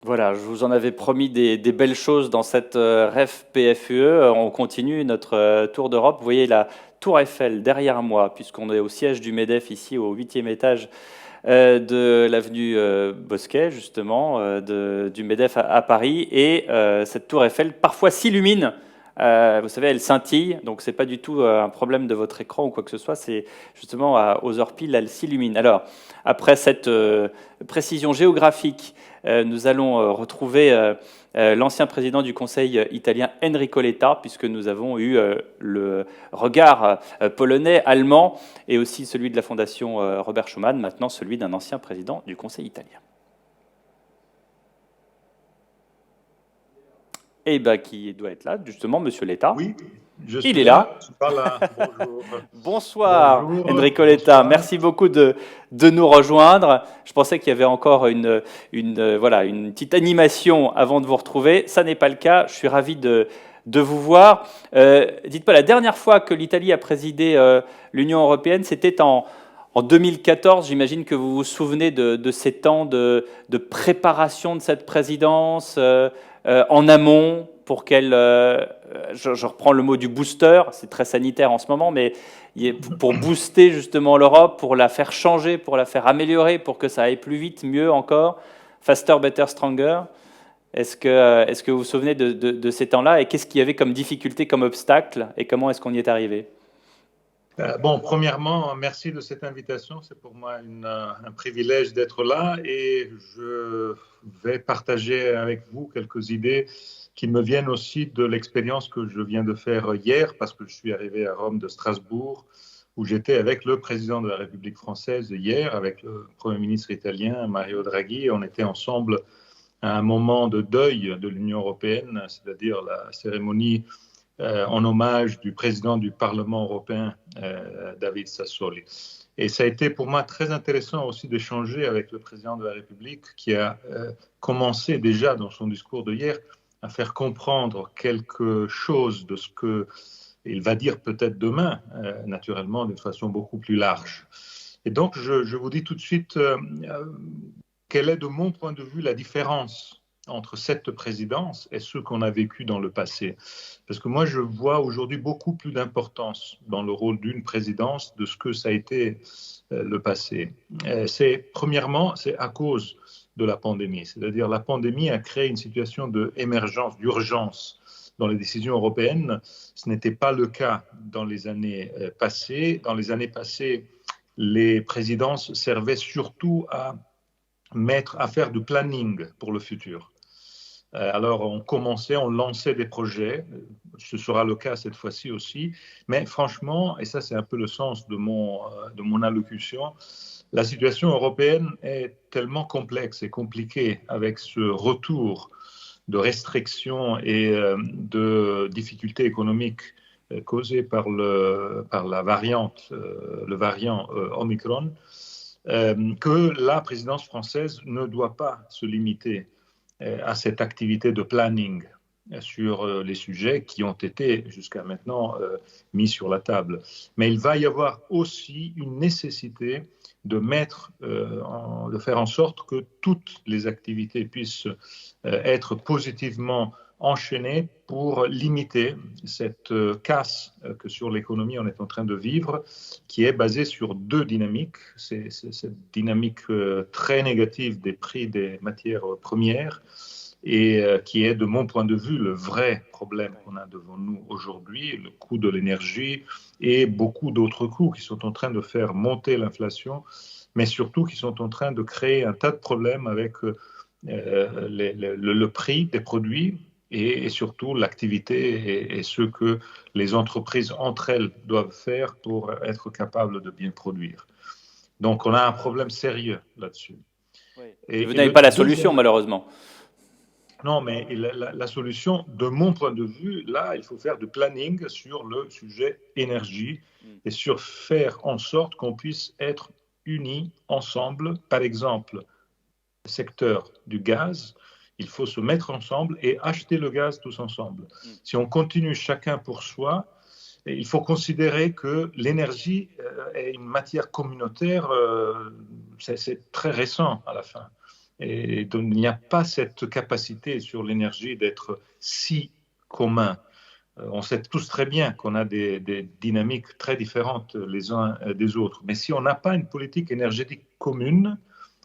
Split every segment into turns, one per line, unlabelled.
Voilà, je vous en avais promis des belles choses dans cette REF PFUE. On continue notre tour d'Europe. Vous voyez la Tour Eiffel derrière moi, puisqu'on est au siège du MEDEF ici au huitième étage de l'avenue Bosquet, justement, du MEDEF à Paris. Et cette Tour Eiffel parfois s'illumine. Vous savez, elle scintille, donc c'est pas du tout un problème de votre écran ou quoi que ce soit. C'est justement aux heures pile, elle s'illumine. Alors, après cette précision géographique, nous allons retrouver l'ancien président du Conseil italien Enrico Letta, puisque nous avons eu le regard polonais, allemand, et aussi celui de la Fondation Robert Schuman, maintenant celui d'un ancien président du Conseil italien. Et bien, qui doit être là, justement, Monsieur Letta.
Oui, je
Il
suis
est
là,
là.
je suis pas là. Bonjour.
Bonsoir,
Bonjour,
Enrico Letta.
bonsoir.
Merci beaucoup de nous rejoindre. Je pensais qu'il y avait encore voilà, une petite animation avant de vous retrouver. Ça n'est pas le cas. Je suis ravi de vous voir. Dites-moi, la dernière fois que l'Italie a présidé l'Union européenne, c'était en 2014. J'imagine que vous vous souvenez de ces temps de préparation de cette présidence en amont pour qu'elle, je reprends le mot du booster, c'est très sanitaire en ce moment, mais pour booster justement l'Europe, pour la faire changer, pour la faire améliorer, pour que ça aille plus vite, mieux encore, faster, better, stronger. Est-ce que vous vous souvenez de ces temps-là et qu'est-ce qu'il y avait comme difficulté, comme obstacle et comment est-ce qu'on y est arrivé?
Bon, premièrement, merci de cette invitation. C'est pour moi un privilège d'être là et je vais partager avec vous quelques idées qui me viennent aussi de l'expérience que je viens de faire hier parce que je suis arrivé à Rome de Strasbourg où j'étais avec le président de la République française hier, avec le Premier ministre italien Mario Draghi. Et on était ensemble à un moment de deuil de l'Union européenne, c'est-à-dire la cérémonie en hommage du président du Parlement européen, David Sassoli. Et ça a été pour moi très intéressant aussi d'échanger avec le président de la République qui a commencé déjà dans son discours de hier à faire comprendre quelque chose de ce qu'il va dire peut-être demain, naturellement, d'une façon beaucoup plus large. Et donc, je vous dis tout de suite quelle est, de mon point de vue, la différence entre cette présidence et ce qu'on a vécu dans le passé. Parce que moi, je vois aujourd'hui beaucoup plus d'importance dans le rôle d'une présidence de ce que ça a été le passé. Premièrement, c'est à cause de la pandémie. C'est-à-dire la pandémie a créé une situation d'émergence, d'urgence dans les décisions européennes. Ce n'était pas le cas dans les années passées. Dans les années passées, les présidences servaient surtout à faire du planning pour le futur. Alors, on lançait des projets, ce sera le cas cette fois-ci aussi, mais franchement, et ça c'est un peu le sens de mon allocution, la situation européenne est tellement complexe et compliquée avec ce retour de restrictions et de difficultés économiques causées par la variante, le variant Omicron, que la présidence française ne doit pas se limiter à cette activité de planning sur les sujets qui ont été jusqu'à maintenant mis sur la table. Mais il va y avoir aussi une nécessité de faire en sorte que toutes les activités puissent être positivement enchaînées pour limiter cette casse que sur l'économie on est en train de vivre, qui est basée sur deux dynamiques. C'est cette dynamique très négative des prix des matières premières et qui est, de mon point de vue, le vrai problème qu'on a devant nous aujourd'hui, le coût de l'énergie et beaucoup d'autres coûts qui sont en train de faire monter l'inflation, mais surtout qui sont en train de créer un tas de problèmes avec le prix des produits et surtout l'activité et ce que les entreprises entre elles doivent faire pour être capables de bien produire. Donc on a un problème sérieux là-dessus.
Oui. Et vous
Et
n'avez
le
pas la solution,
deuxième,
malheureusement.
non, mais la solution, de mon point de vue, là, il faut faire du planning sur le sujet énergie et sur faire en sorte qu'on puisse être unis ensemble. Par exemple, secteur du gaz, il faut se mettre ensemble et acheter le gaz tous ensemble. Si on continue chacun pour soi, il faut considérer que l'énergie est une matière communautaire, c'est très récent à la fin. Et donc, il n'y a pas cette capacité sur l'énergie d'être si commun. On sait tous très bien qu'on a des dynamiques très différentes les uns des autres. Mais si on n'a pas une politique énergétique commune,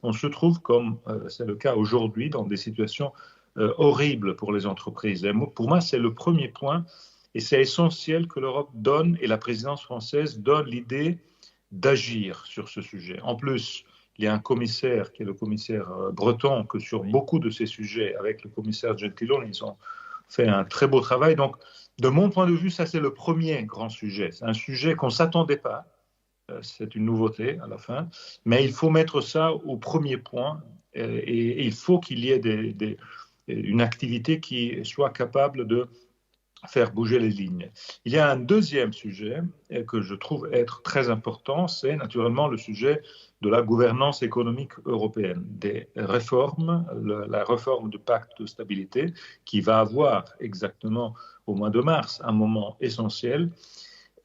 on se trouve, comme c'est le cas aujourd'hui, dans des situations horribles pour les entreprises. Et pour moi, c'est le premier point. Et c'est essentiel que l'Europe donne, et la présidence française donne l'idée d'agir sur ce sujet. En plus, il y a un commissaire qui est le commissaire breton, que sur beaucoup de ces sujets, avec le commissaire Gentiloni, ils ont fait un très beau travail. Donc, de mon point de vue, ça c'est le premier grand sujet. C'est un sujet qu'on ne s'attendait pas. C'est une nouveauté à la fin. Mais il faut mettre ça au premier point et il faut qu'il y ait une activité qui soit capable de faire bouger les lignes. Il y a un deuxième sujet que je trouve être très important, c'est naturellement le sujet de la gouvernance économique européenne, des réformes, la réforme du pacte de stabilité qui va avoir exactement au mois de mars un moment essentiel.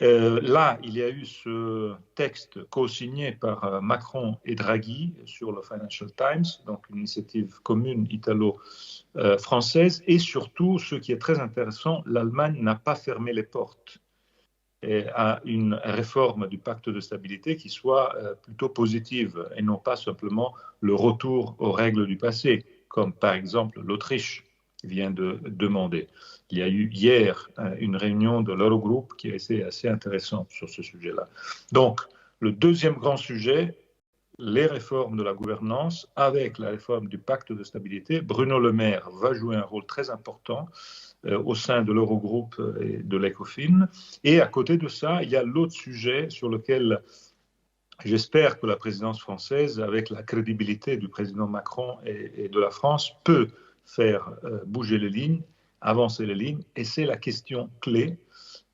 Là, il y a eu ce texte co-signé par Macron et Draghi sur le Financial Times, donc une initiative commune italo-française. Et surtout, ce qui est très intéressant, l'Allemagne n'a pas fermé les portes à une réforme du pacte de stabilité qui soit plutôt positive et non pas simplement le retour aux règles du passé, comme par exemple l'Autriche vient de demander. Il y a eu hier une réunion de l'Eurogroupe qui a été assez intéressante sur ce sujet-là. Donc, le deuxième grand sujet, les réformes de la gouvernance avec la réforme du pacte de stabilité. Bruno Le Maire va jouer un rôle très important au sein de l'Eurogroupe et de l'ECOFIN. Et à côté de ça, il y a l'autre sujet sur lequel j'espère que la présidence française, avec la crédibilité du président Macron et de la France, peut faire bouger les lignes, avancer les lignes. Et c'est la question clé,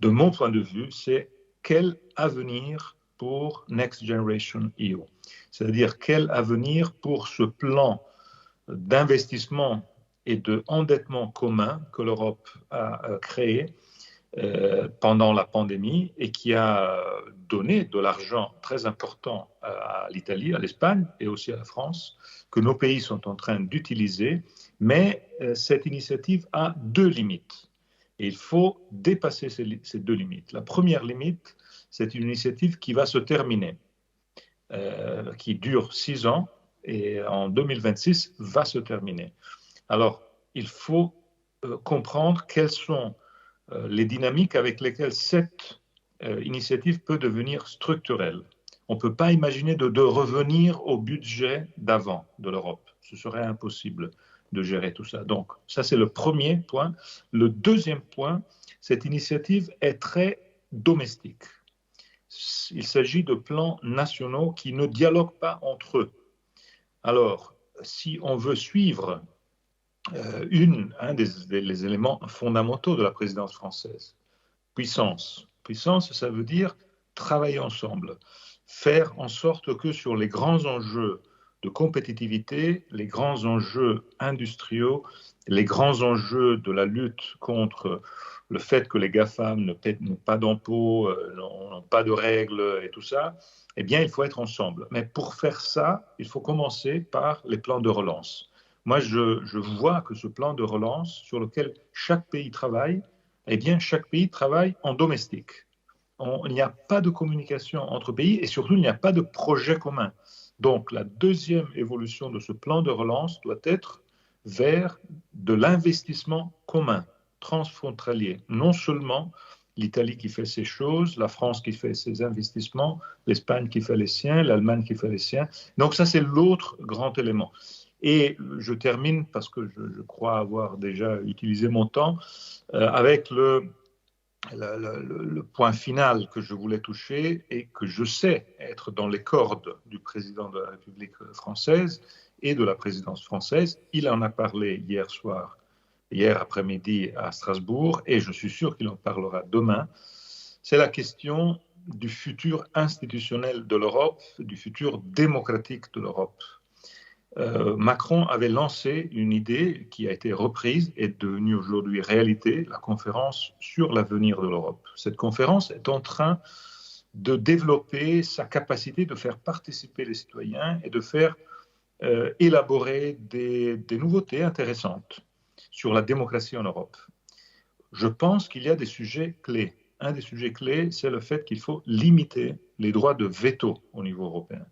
de mon point de vue, c'est quel avenir pour Next Generation EU? C'est-à-dire quel avenir pour ce plan d'investissement et de endettement commun que l'Europe a créé pendant la pandémie et qui a donné de l'argent très important à l'Italie, à l'Espagne et aussi à la France, que nos pays sont en train d'utiliser. Mais cette initiative a deux limites. Et il faut dépasser ces deux limites. La première limite, c'est une initiative qui va se terminer, qui dure 6 ans et en 2026 va se terminer. Alors, il faut comprendre quelles sont les dynamiques avec lesquelles cette initiative peut devenir structurelle. On ne peut pas imaginer de revenir au budget d'avant de l'Europe. Ce serait impossible de gérer tout ça. Donc, ça, c'est le premier point. Le deuxième point, cette initiative est très domestique. Il s'agit de plans nationaux qui ne dialoguent pas entre eux. Alors, si on veut suivre un des éléments fondamentaux de la présidence française, puissance. Puissance, ça veut dire travailler ensemble, faire en sorte que sur les grands enjeux de compétitivité, les grands enjeux industriels, les grands enjeux de la lutte contre le fait que les GAFAM ne paient pas d'impôts, n'ont pas de règles et tout ça, eh bien, il faut être ensemble. Mais pour faire ça, il faut commencer par les plans de relance. Moi, je vois que ce plan de relance sur lequel chaque pays travaille, eh bien, chaque pays travaille en domestique. Il n'y a pas de communication entre pays et surtout, il n'y a pas de projet commun. Donc, la deuxième évolution de ce plan de relance doit être vers de l'investissement commun, transfrontalier. Non seulement l'Italie qui fait ses choses, la France qui fait ses investissements, l'Espagne qui fait les siens, l'Allemagne qui fait les siens. Donc, ça, c'est l'autre grand élément. Et je termine, parce que je crois avoir déjà utilisé mon temps, avec le point final que je voulais toucher et que je sais être dans les cordes du président de la République française et de la présidence française. Il en a parlé hier après-midi à Strasbourg, et je suis sûr qu'il en parlera demain. C'est la question du futur institutionnel de l'Europe, du futur démocratique de l'Europe. Macron avait lancé une idée qui a été reprise et devenue aujourd'hui réalité, la conférence sur l'avenir de l'Europe. Cette conférence est en train de développer sa capacité de faire participer les citoyens et de faire élaborer des nouveautés intéressantes sur la démocratie en Europe. Je pense qu'il y a des sujets clés. Un des sujets clés, c'est le fait qu'il faut limiter les droits de veto au niveau européen.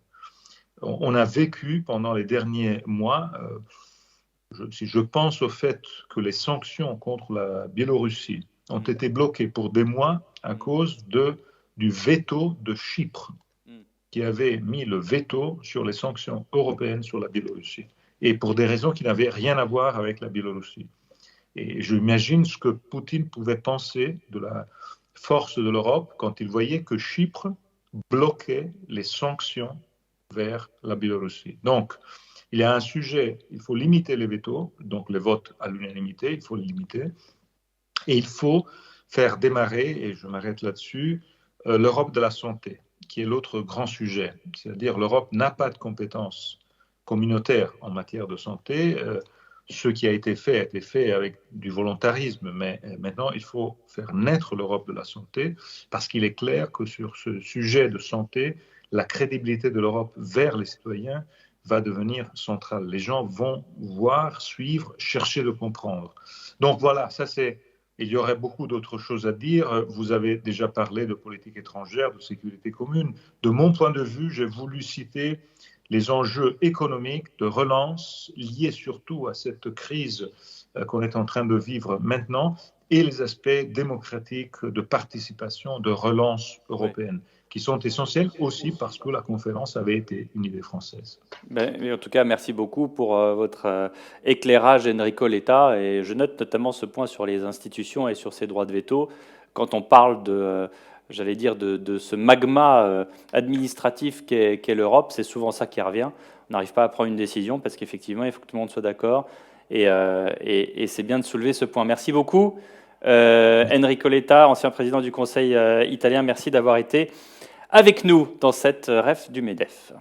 On a vécu pendant les derniers mois, si je pense au fait que les sanctions contre la Biélorussie ont été bloquées pour des mois à cause du veto de Chypre, qui avait mis le veto sur les sanctions européennes sur la Biélorussie, et pour des raisons qui n'avaient rien à voir avec la Biélorussie. Et j'imagine ce que Poutine pouvait penser de la force de l'Europe quand il voyait que Chypre bloquait les sanctions vers la Biélorussie. Donc, il y a un sujet, il faut limiter les vétos, donc les votes à l'unanimité, il faut les limiter, et il faut faire démarrer, et je m'arrête là-dessus, l'Europe de la santé, qui est l'autre grand sujet. C'est-à-dire l'Europe n'a pas de compétences communautaires en matière de santé. Ce qui a été fait avec du volontarisme, mais maintenant il faut faire naître l'Europe de la santé, parce qu'il est clair que sur ce sujet de santé, la crédibilité de l'Europe vers les citoyens va devenir centrale. Les gens vont voir, suivre, chercher de comprendre. Donc voilà, ça c'est... Il y aurait beaucoup d'autres choses à dire. Vous avez déjà parlé de politique étrangère, de sécurité commune. De mon point de vue, j'ai voulu citer les enjeux économiques de relance liés surtout à cette crise qu'on est en train de vivre maintenant et les aspects démocratiques de participation, de relance européenne, qui sont essentiels aussi parce que la conférence avait été une idée française.
Mais en tout cas, merci beaucoup pour votre éclairage, Enrico Letta. Et je note notamment ce point sur les institutions et sur ces droits de veto. Quand on parle de, j'allais dire, de ce magma administratif qu'est l'Europe, c'est souvent ça qui revient. On n'arrive pas à prendre une décision parce qu'effectivement, il faut que tout le monde soit d'accord. Et c'est bien de soulever ce point. Merci beaucoup. Enrico Letta, ancien président du Conseil italien, merci d'avoir été avec nous dans cette REF du MEDEF.